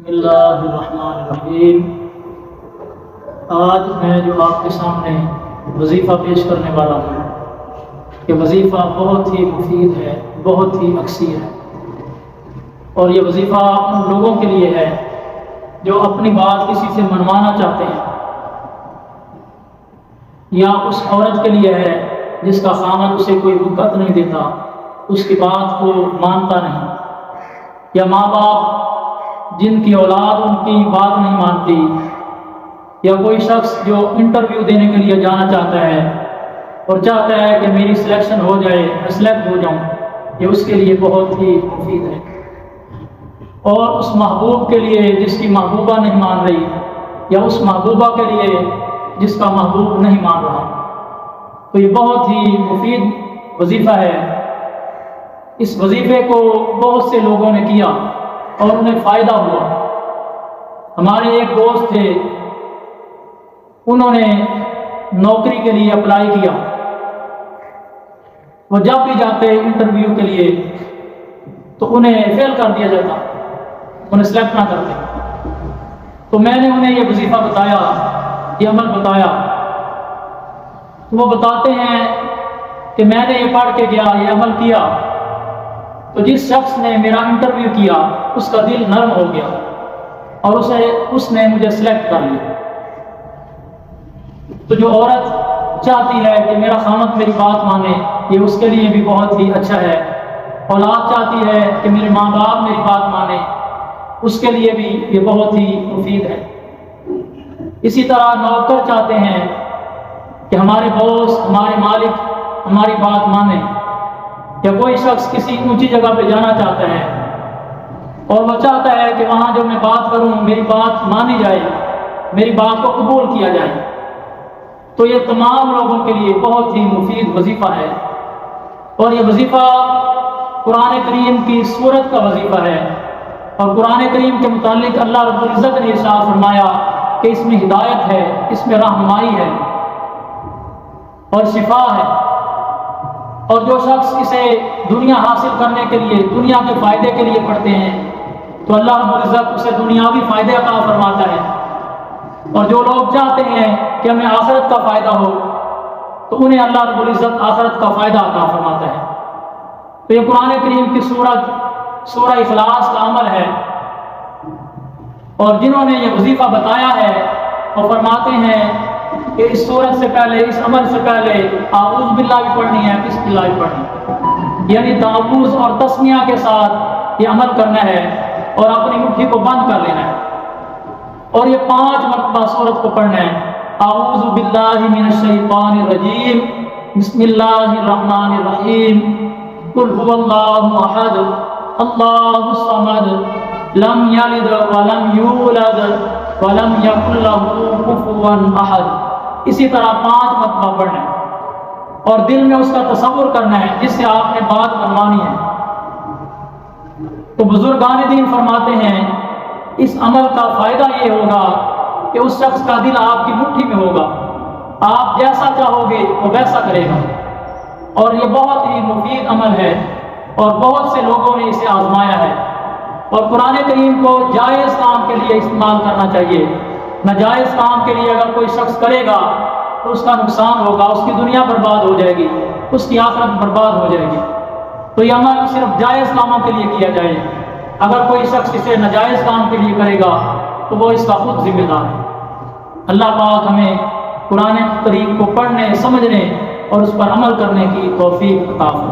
بسم اللہ الرحمن الرحیم۔ آج میں جو آپ کے سامنے وظیفہ پیش کرنے والا ہوں کہ وظیفہ بہت ہی مفید ہے، بہت ہی اکثیر ہے، اور یہ وظیفہ ان لوگوں کے لیے ہے جو اپنی بات کسی سے منوانا چاہتے ہیں، یا اس عورت کے لیے ہے جس کا خامن اسے کوئی وقت نہیں دیتا، اس کی بات کو مانتا نہیں، یا ماں باپ جن کی اولاد ان کی بات نہیں مانتی، یا کوئی شخص جو انٹرویو دینے کے لیے جانا چاہتا ہے اور چاہتا ہے کہ میری سلیکشن ہو جائے، میں سلیکٹ ہو جاؤں، یہ اس کے لیے بہت ہی مفید ہے۔ اور اس محبوب کے لیے جس کی محبوبہ نہیں مان رہی، یا اس محبوبہ کے لیے جس کا محبوب نہیں مان رہا، تو یہ بہت ہی مفید وظیفہ ہے۔ اس وظیفے کو بہت سے لوگوں نے کیا اور انہیں فائدہ ہوا۔ ہمارے ایک دوست تھے، انہوں نے نوکری کے لیے اپلائی کیا، وہ جب بھی جاتے انٹرویو کے لیے تو انہیں فیل کر دیا جاتا، انہیں سلیکٹ نہ کرتے۔ تو میں نے انہیں یہ وظیفہ بتایا، یہ عمل بتایا، تو وہ بتاتے ہیں کہ میں نے یہ پڑھ کے گیا، یہ عمل کیا، تو جس شخص نے میرا انٹرویو کیا اس کا دل نرم ہو گیا اور اس نے مجھے سلیکٹ کر لیا۔ تو جو عورت چاہتی ہے کہ میرا خامد میری بات مانے، یہ اس کے لیے بھی بہت ہی اچھا ہے۔ اولاد چاہتی ہے کہ میرے ماں باپ میری بات مانے، اس کے لیے بھی یہ بہت ہی مفید ہے۔ اسی طرح نوکر چاہتے ہیں کہ ہمارے باس، ہمارے مالک ہماری بات مانے، یا کوئی شخص کسی اونچی جگہ پہ جانا چاہتا ہے اور وہ چاہتا ہے کہ وہاں جو میں بات کروں میری بات مانی جائے، میری بات کو قبول کیا جائے، تو یہ تمام لوگوں کے لیے بہت ہی مفید وظیفہ ہے۔ اور یہ وظیفہ قرآن کریم کی سورت کا وظیفہ ہے، اور قرآن کریم کے متعلق اللہ رب العزت نے ارشاد فرمایا کہ اس میں ہدایت ہے، اس میں رہنمائی ہے اور شفا ہے، اور جو شخص اسے دنیا حاصل کرنے کے لیے، دنیا کے فائدے کے لیے پڑھتے ہیں تو اللہ رب العزت اسے دنیاوی فائدے عطا فرماتا ہے، اور جو لوگ چاہتے ہیں کہ ہمیں آخرت کا فائدہ ہو تو انہیں اللہ رب العزت آخرت کا فائدہ عطا فرماتا ہے۔ تو یہ قرآن کریم کی سورہ اخلاص کا عمل ہے، اور جنہوں نے یہ وظیفہ بتایا ہے وہ فرماتے ہیں کہ اس سورت سے پہلے، اس عمل سے پہلے اعوذ باللہ بھی پڑھنی ہے، بسم اللہ بھی پڑھنی ہے، یعنی تعوذ اور تسمیہ کے ساتھ یہ عمل کرنا ہے اور اپنی مٹھی کو بند کر لینا ہے، اور یہ 5 مرتبہ سورت کو پڑھنا ہے۔ اعوذ باللہ من الشیطان الرجیم، بسم اللہ الرحمن الرحیم، قل هو اللہ احد اللہ الصمد لم یلد ولم یولد ولم یکن لہ کفوا احد۔ اسی طرح 5 مرتبہ پڑھنا ہے، اور دل میں اس کا تصور کرنا ہے جس سے آپ نے بات منوانی ہے۔ تو بزرگان دین فرماتے ہیں اس عمل کا فائدہ یہ ہوگا کہ اس شخص کا دل آپ کی مٹھی میں ہوگا، آپ جیسا چاہو گے وہ ویسا کرے گا، اور یہ بہت ہی مفید عمل ہے، اور بہت سے لوگوں نے اسے آزمایا ہے۔ اور قرآن کریم کو جائز کام کے لیے استعمال کرنا چاہیے، ناجائز کام کے لیے اگر کوئی شخص کرے گا تو اس کا نقصان ہوگا، اس کی دنیا برباد ہو جائے گی، اس کی آخرت برباد ہو جائے گی۔ تو یہ عمل صرف جائز کاموں کے لیے کیا جائے، اگر کوئی شخص اسے ناجائز کام کے لیے کرے گا تو وہ اس کا خود ذمہ دار ہے۔ اللہ پاک ہمیں قرآن کریم کو پڑھنے، سمجھنے اور اس پر عمل کرنے کی توفیق عطا فرمائے۔